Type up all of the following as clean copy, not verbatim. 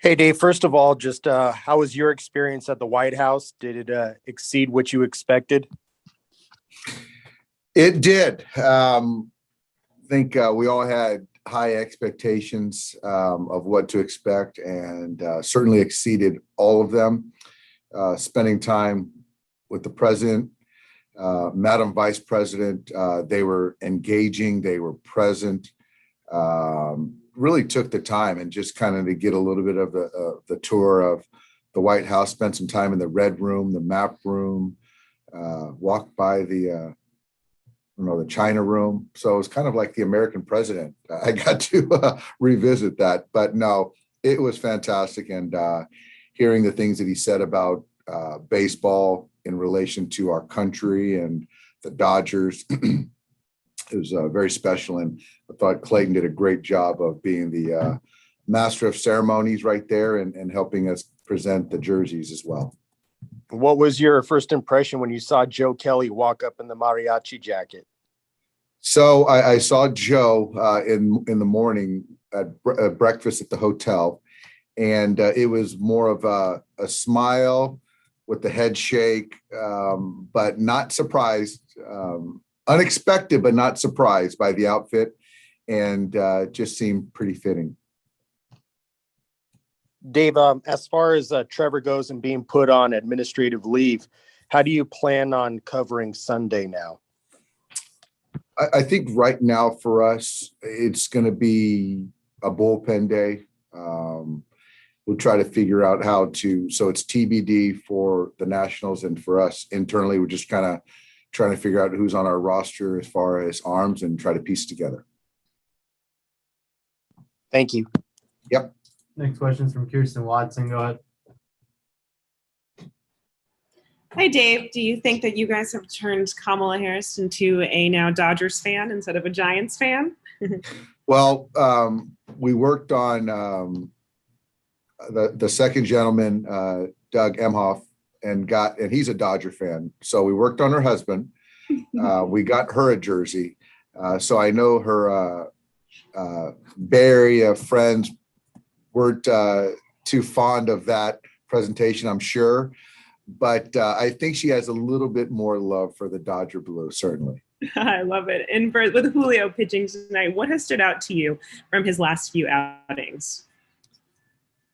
Hey, Dave, first of all, just how was your experience at the White House? Did it exceed what you expected? It did. I think we all had high expectations of what to expect and certainly exceeded all of them. Spending time with the president, Madam Vice President, they were engaging, they were present, really took the time and just kind of to get a little bit of the tour of the White House, spent some time in the Red Room, the Map Room, walked by the China Room. So it was kind of like the American president. I got to revisit that, but no, it was fantastic. And hearing the things that he said about baseball in relation to our country and the Dodgers, it was very special. And I thought Clayton did a great job of being the master of ceremonies right there and helping us present the jerseys as well. What was your first impression when you saw Joe Kelly walk up in the mariachi jacket? So I saw Joe in the morning at breakfast at the hotel, and it was more of a smile with the head shake, but not surprised, unexpected, but not surprised by the outfit, and just seemed pretty fitting. Dave, as far as Trevor goes and being put on administrative leave, how do you plan on covering Sunday now? I think right now for us, it's going to be a bullpen day. We'll try to figure out how to, so it's TBD for the Nationals, and for us internally, we're just kind of trying to figure out who's on our roster as far as arms and try to piece together. Thank you. Yep. Next question is from Kirsten Watson. Go ahead. Hi, Dave. Do you think that you guys have turned Kamala Harris into a now Dodgers fan instead of a Giants fan? Well, we worked on the second gentleman, Doug Emhoff, and he's a Dodger fan. So we worked on her husband. We got her a jersey. So I know her Bay Area friends weren't too fond of that presentation, I'm sure. But I think she has a little bit more love for the Dodger blue, certainly. I love it. And with Julio pitching tonight, what has stood out to you from his last few outings?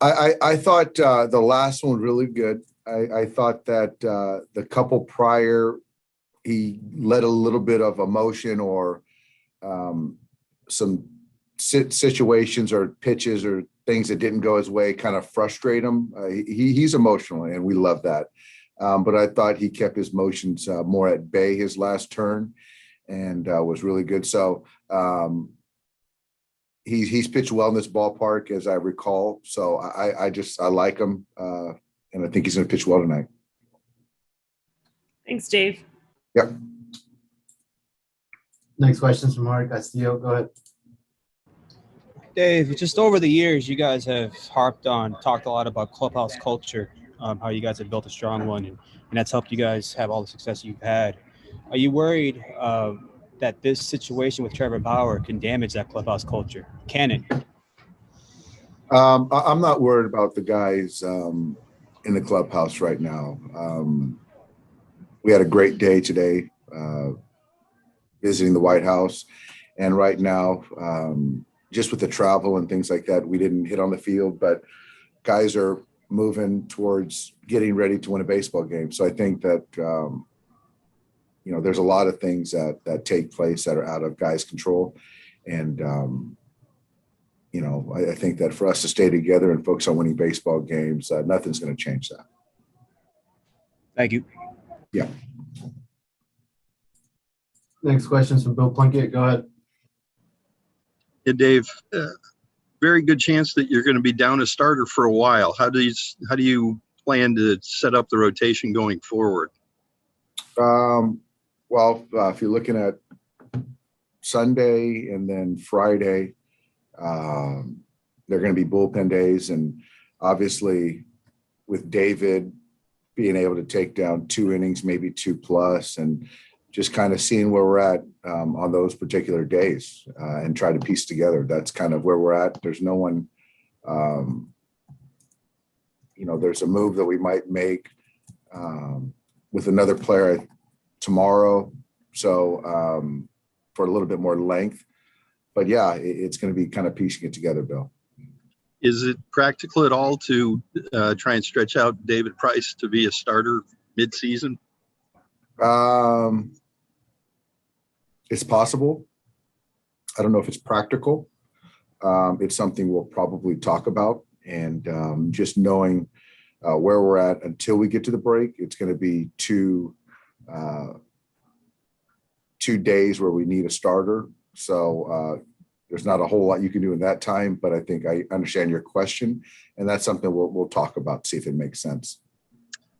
I thought the last one really good. I thought that the couple prior, he let a little bit of emotion or some situations or pitches or things that didn't go his way kind of frustrate him. He's emotional, and we love that. But I thought he kept his emotions more at bay his last turn, and was really good. So he's pitched well in this ballpark, as I recall. So I like him, and I think he's going to pitch well tonight. Thanks, Dave. Yep. Next question is from Mark Castillo. Go ahead. Dave, just over the years, you guys have talked a lot about clubhouse culture, how you guys have built a strong one, and that's helped you guys have all the success you've had. Are you worried that this situation with Trevor Bauer can damage that clubhouse culture? Can it? I'm not worried about the guys in the clubhouse right now. We had a great day today visiting the White House, and right now, just with the travel and things like that, we didn't hit on the field, but guys are moving towards getting ready to win a baseball game. So I think that, there's a lot of things that take place that are out of guys' control. And, I think that for us to stay together and focus on winning baseball games, nothing's going to change that. Thank you. Yeah. Next question is from Bill Plunkett. Go ahead. Yeah, Dave, very good chance that you're going to be down a starter for a while. How do you plan to set up the rotation going forward? Well, if you're looking at Sunday and then Friday, they're going to be bullpen days, and obviously with David being able to take down 2 innings, maybe 2+, and just kind of seeing where we're at on those particular days and try to piece together. That's kind of where we're at. There's no one there's a move that we might make with another player tomorrow. So for a little bit more length, but yeah, it's going to be kind of piecing it together, Bill. Is it practical at all to try and stretch out David Price to be a starter mid-season? It's possible. I don't know if it's practical. It's something we'll probably talk about, and just knowing where we're at until we get to the break, it's going to be 2 days where we need a starter. So there's not a whole lot you can do in that time, but I think I understand your question, and that's something we'll talk about, see if it makes sense.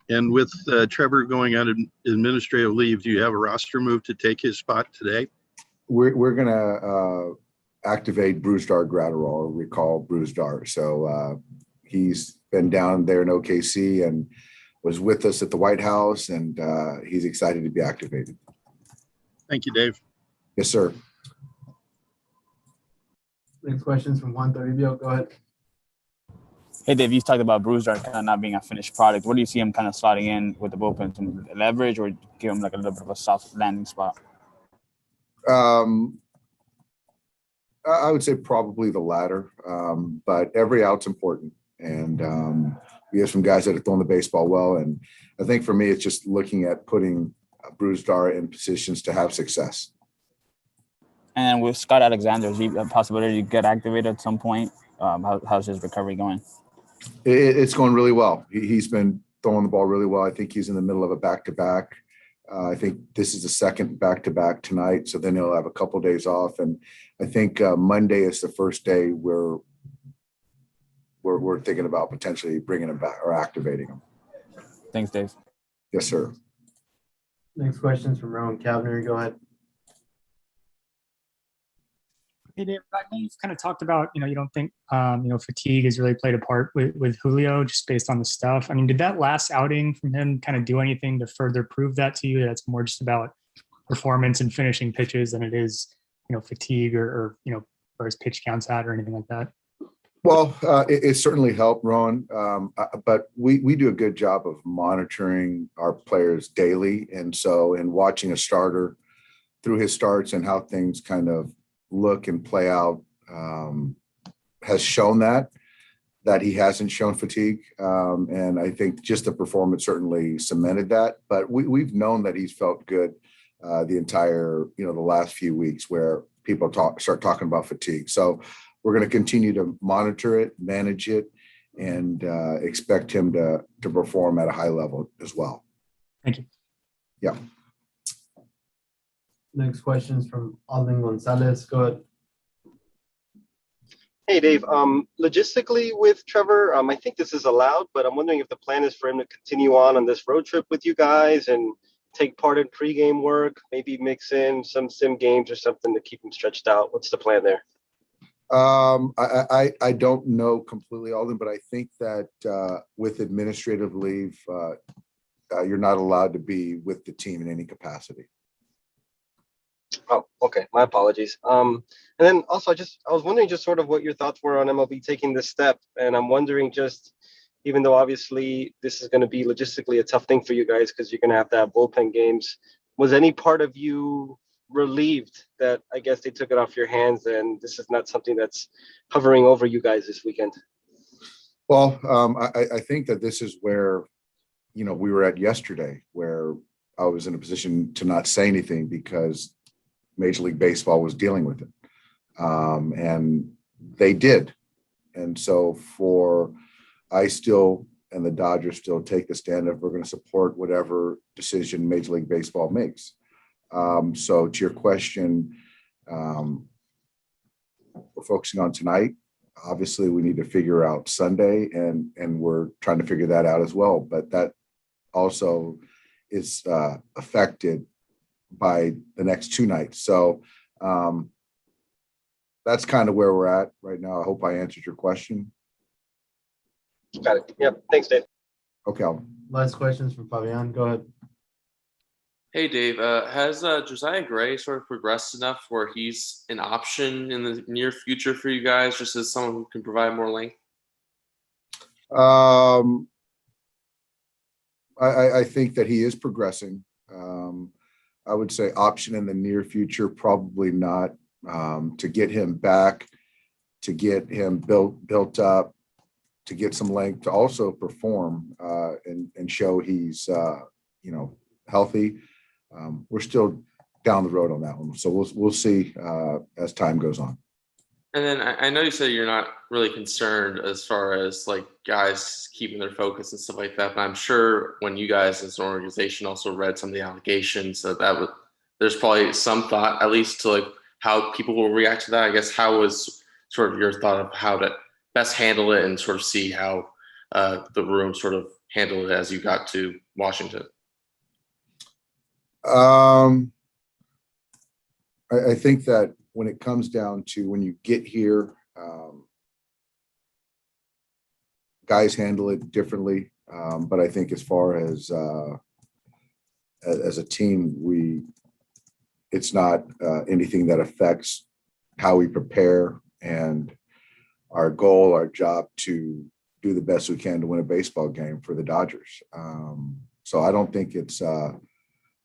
And with Trevor going on administrative leave, do you have a roster move to take his spot today? We're going to activate Brusdar Gratterall, or recall Brusdar. So he's been down there in OKC and was with us at the White House, and he's excited to be activated. Thank you, Dave. Yes, sir. Next question is from Juan Toribio. Go ahead. Hey, Dave, you talked about Brusdar kind of not being a finished product. Where do you see him kind of slotting in with the bullpen? Some leverage, or give him like a little bit of a soft landing spot? I would say probably the latter, but every out's important. And we have some guys that are throwing the baseball well. And I think for me, it's just looking at putting Brusdar in positions to have success. And with Scott Alexander, is he a possibility to get activated at some point? How's his recovery going? It's going really well. He's been throwing the ball really well. I think he's in the middle of a back-to-back. I think this is the second back-to-back tonight, so then he'll have a couple of days off. And I think Monday is the first day where we're thinking about potentially bringing him back or activating him. Thanks, Dave. Yes, sir. Next question is from Rowan Cavner. Go ahead. Hey, Dave, I know you've kind of talked about, you don't think, fatigue has really played a part with Julio just based on the stuff. I mean, did that last outing from him kind of do anything to further prove that to you? That it's more just about performance and finishing pitches than it is, fatigue or where his pitch counts at or anything like that? Well, it certainly helped, Rowan, but we do a good job of monitoring our players daily. And so in watching a starter through his starts and how things kind of look and play out has shown that he hasn't shown fatigue. And I think just the performance certainly cemented that. But we've known that he's felt good the entire, the last few weeks where people start talking about fatigue. So we're going to continue to monitor it, manage it, and expect him to perform at a high level as well. Thank you. Yeah. Next question is from Alden Gonzalez. Go ahead. Hey, Dave. Logistically with Trevor, I think this is allowed, but I'm wondering if the plan is for him to continue on this road trip with you guys and take part in pregame work, maybe mix in some sim games or something to keep him stretched out. What's the plan there? I don't know completely, Alden, but I think that with administrative leave, you're not allowed to be with the team in any capacity. Oh, okay. My apologies. And then also, I was wondering just sort of what your thoughts were on MLB taking this step. And I'm wondering just, even though obviously this is going to be logistically a tough thing for you guys because you're going to have bullpen games, was any part of you relieved that I guess they took it off your hands and this is not something that's hovering over you guys this weekend? Well, I think that this is where, we were at yesterday, where I was in a position to not say anything because Major League Baseball was dealing with it. And they did. And so I still and the Dodgers still take the stand of we're going to support whatever decision Major League Baseball makes. So to your question, we're focusing on tonight. Obviously, we need to figure out Sunday, and we're trying to figure that out as well. But that also is affected by the next 2 nights. So that's kind of where we're at right now. I hope I answered your question. Got it. Yep. Thanks, Dave. Okay. Last questions from Fabian. Go ahead. Hey, Dave. Has Josiah Gray sort of progressed enough where he's an option in the near future for you guys, just as someone who can provide more length? I think that he is progressing. I would say option in the near future, probably not. To get him back, to get him built up, to get some length, to also perform and show he's healthy. We're still down the road on that one, so we'll see as time goes on. And then I know you said you're not really concerned as far as like guys keeping their focus and stuff like that, but I'm sure when you guys as an organization also read some of the allegations there's probably some thought at least to like how people will react to that. I guess how was sort of your thought of how to best handle it and sort of see how the room sort of handled it as you got to Washington? I think that when it comes down to when you get here, guys handle it differently. But I think as far as a team, it's not anything that affects how we prepare and our goal, our job to do the best we can to win a baseball game for the Dodgers. So I don't think it's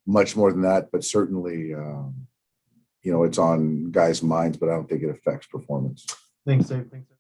much more than that, but certainly, it's on guys' minds, but I don't think it affects performance. Thanks, Dave. Thanks.